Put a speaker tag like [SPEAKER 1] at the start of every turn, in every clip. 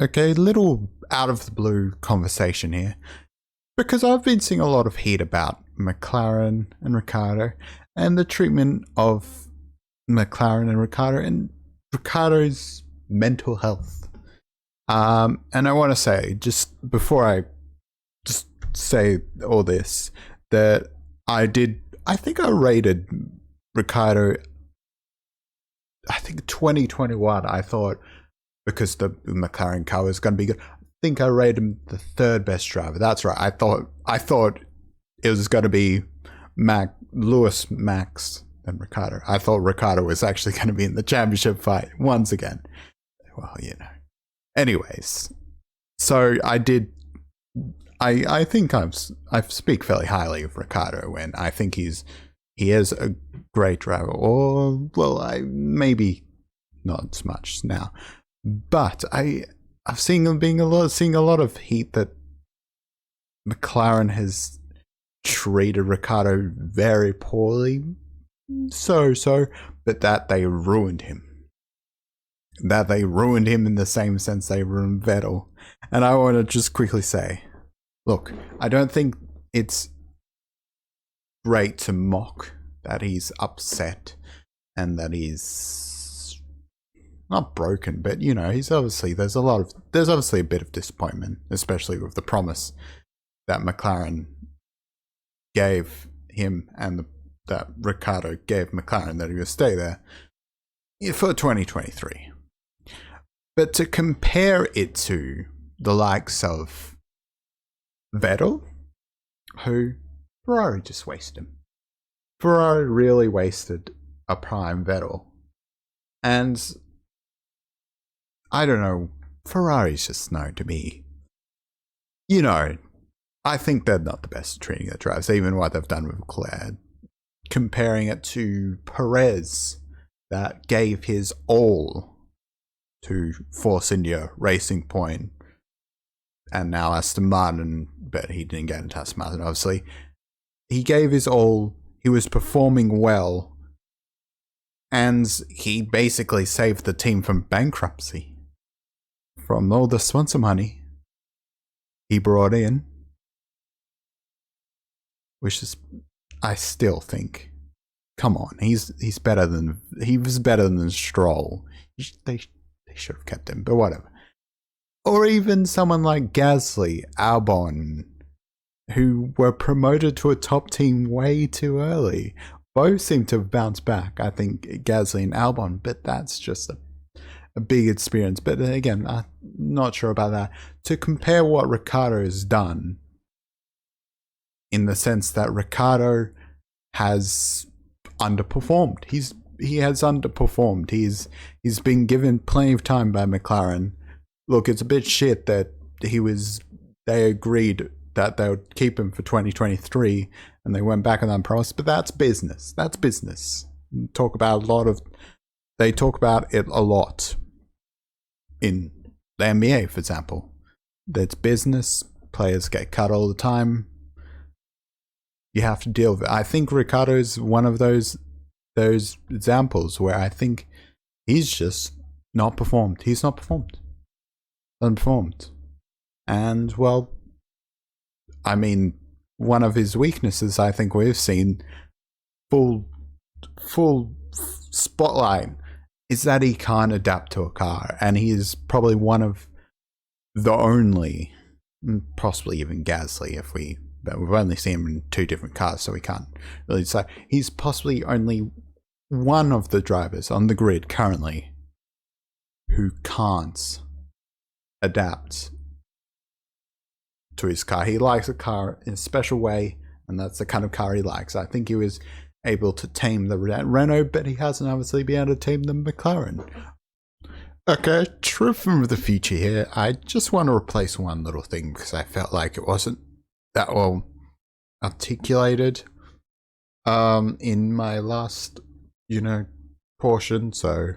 [SPEAKER 1] Okay, little out of the blue conversation here. Because I've been seeing a lot of heat about McLaren and Ricciardo and the treatment of McLaren and Ricciardo's mental health. And I want to say, just before I just say all this, that I think I rated Ricciardo, I think 2021, I thought, because the McLaren car was going to be good. I think I rated him the third best driver. That's right. I thought it was going to be Lewis, Max, and Ricciardo. I thought Ricciardo was actually going to be in the championship fight once again. Well, Anyways, so I think I speak fairly highly of Ricciardo, and I think he is a great driver. Or maybe not as much now. But I've seen seeing a lot of heat that McLaren has treated Ricciardo very poorly, but that they ruined him. That they ruined him in the same sense they ruined Vettel. And I want to just quickly say, look, I don't think it's great to mock that he's upset and that he's not broken, but he's obviously there's obviously a bit of disappointment, especially with the promise that McLaren gave him and that Ricciardo gave McLaren that he would stay there for 2023. But to compare it to the likes of Vettel, who Ferrari just wasted him. Ferrari really wasted a prime Vettel. And I don't know, Ferrari's just known to be, I think they're not the best at treating their drivers, even what they've done with Leclerc. Comparing it to Perez, that gave his all to Force India, Racing Point, and now Aston Martin, but he didn't get into Aston Martin, obviously. He gave his all, he was performing well, and he basically saved the team from bankruptcy. From all the sponsor money he brought in, which is, I still think, come on, he was better than Stroll. They should have kept him, but whatever. Or even someone like Gasly, Albon, who were promoted to a top team way too early. Both seem to have bounced back, I think, Gasly and Albon, but that's just a big experience. But again, I'm not sure about that. To compare what Ricciardo has done, in the sense that Ricciardo has underperformed. He has underperformed. He's been given plenty of time by McLaren. Look, it's a bit shit that they agreed that they would keep him for 2023 and they went back on that promise, but that's business. That's business. They talk about it a lot in the NBA, for example. That's business. Players get cut all the time. You have to deal with it. I think Ricciardo is one of those examples where I think he's just not performed. He's not performed. Unperformed. And, well, I mean, one of his weaknesses, I think we've seen full spotlight, is that he can't adapt to a car. And he is probably one of the only, possibly even Gasly, but we've only seen him in two different cars, so we can't really say. He's possibly only one of the drivers on the grid currently who can't adapt to his car. He likes a car in a special way, and that's the kind of car he likes. I think he was able to tame the Renault, but he hasn't obviously been able to tame the McLaren. Okay, truth from the future here. I just want to replace one little thing because I felt like it wasn't that well articulated in my last, portion. So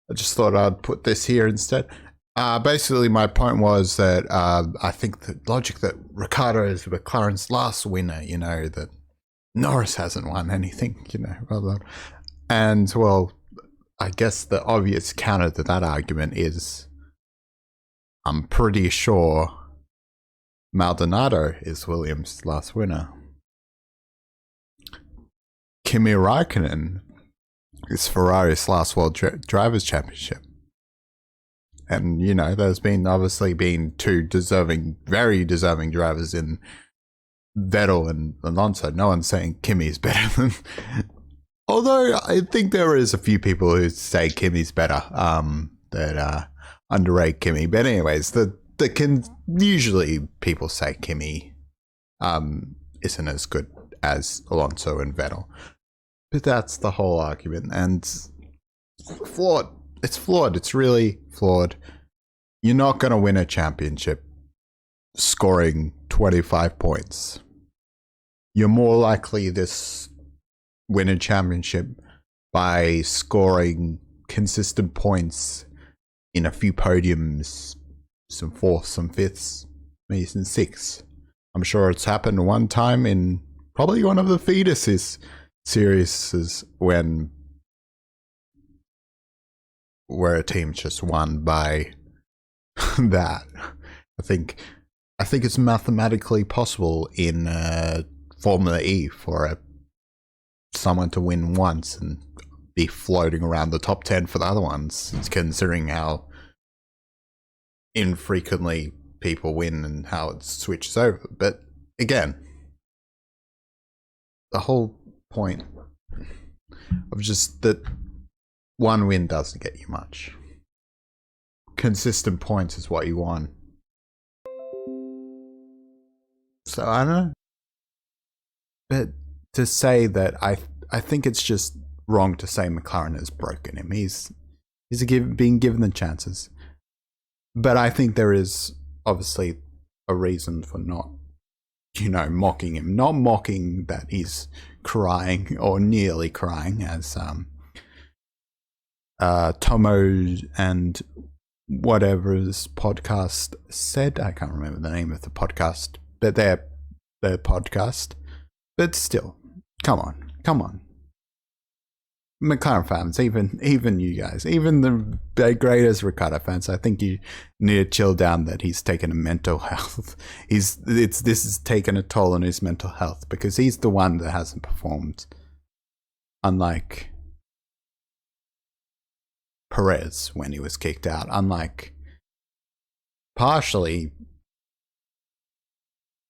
[SPEAKER 1] I just thought I'd put this here instead. Basically, my point was that I think the logic that Ricciardo is McLaren's last winner, that Norris hasn't won anything, and, well, I guess the obvious counter to that argument is I'm pretty sure Maldonado is Williams' last winner. Kimi Raikkonen is Ferrari's last World Drivers' Championship. And, you know, there's obviously been two very deserving drivers in Vettel and Alonso. No one's saying Kimi's better than... Although I think there is a few people who say Kimi's better, that underrate Kimi. But anyways, usually people say Kimi isn't as good as Alonso and Vettel. But that's the whole argument, and flawed. It's flawed. It's really flawed. You're not going to win a championship scoring 25 points. You're more likely to win a championship by scoring consistent points in a few podiums, some fourths, some fifths, maybe some sixths. I'm sure it's happened one time in probably one of the fetuses series where a team just won by that. I think it's mathematically possible in Formula E for someone to win once and be floating around the top 10 for the other ones, considering how infrequently people win and how it switches over. But again, the whole point of just that one win doesn't get you much. Consistent points is what you want. So I don't know. But to say that I think it's just wrong to say McLaren has broken him. He's being given the chances. But I think there is obviously a reason for not, mocking him. Not mocking that he's crying or nearly crying, as Tomo and whatever's podcast said. I can't remember the name of the podcast, but their podcast. But still, come on. McLaren fans, even you guys, even the greatest Ricciardo fans, I think you need to chill down that he's taken a mental health. This has taken a toll on his mental health because he's the one that hasn't performed. Unlike Perez when he was kicked out, partially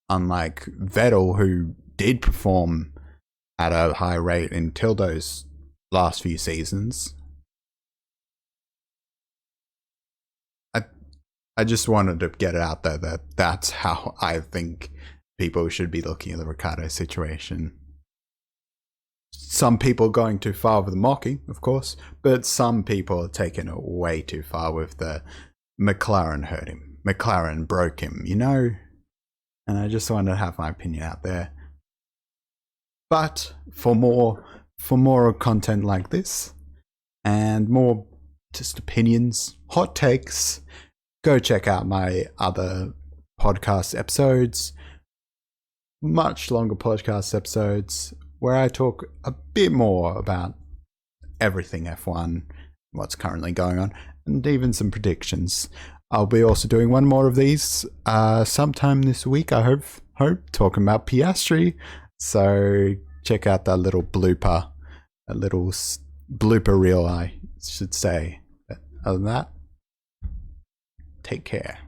[SPEAKER 1] unlike Vettel, who did perform at a high rate until those last few seasons. I just wanted to get it out there that's how I think people should be looking at the Ricciardo situation. Some people going too far with the mocking, of course, but some people are taking it way too far with the McLaren hurt him, McLaren broke him, And I just wanted to have my opinion out there. But for more content like this and more just opinions, hot takes, go check out my other podcast episodes, much longer podcast episodes where I talk a bit more about everything F1, what's currently going on, and even some predictions. I'll be also doing one more of these sometime this week, I hope, talking about Piastri. So check out that little blooper, reel, I should say. But other than that, take care.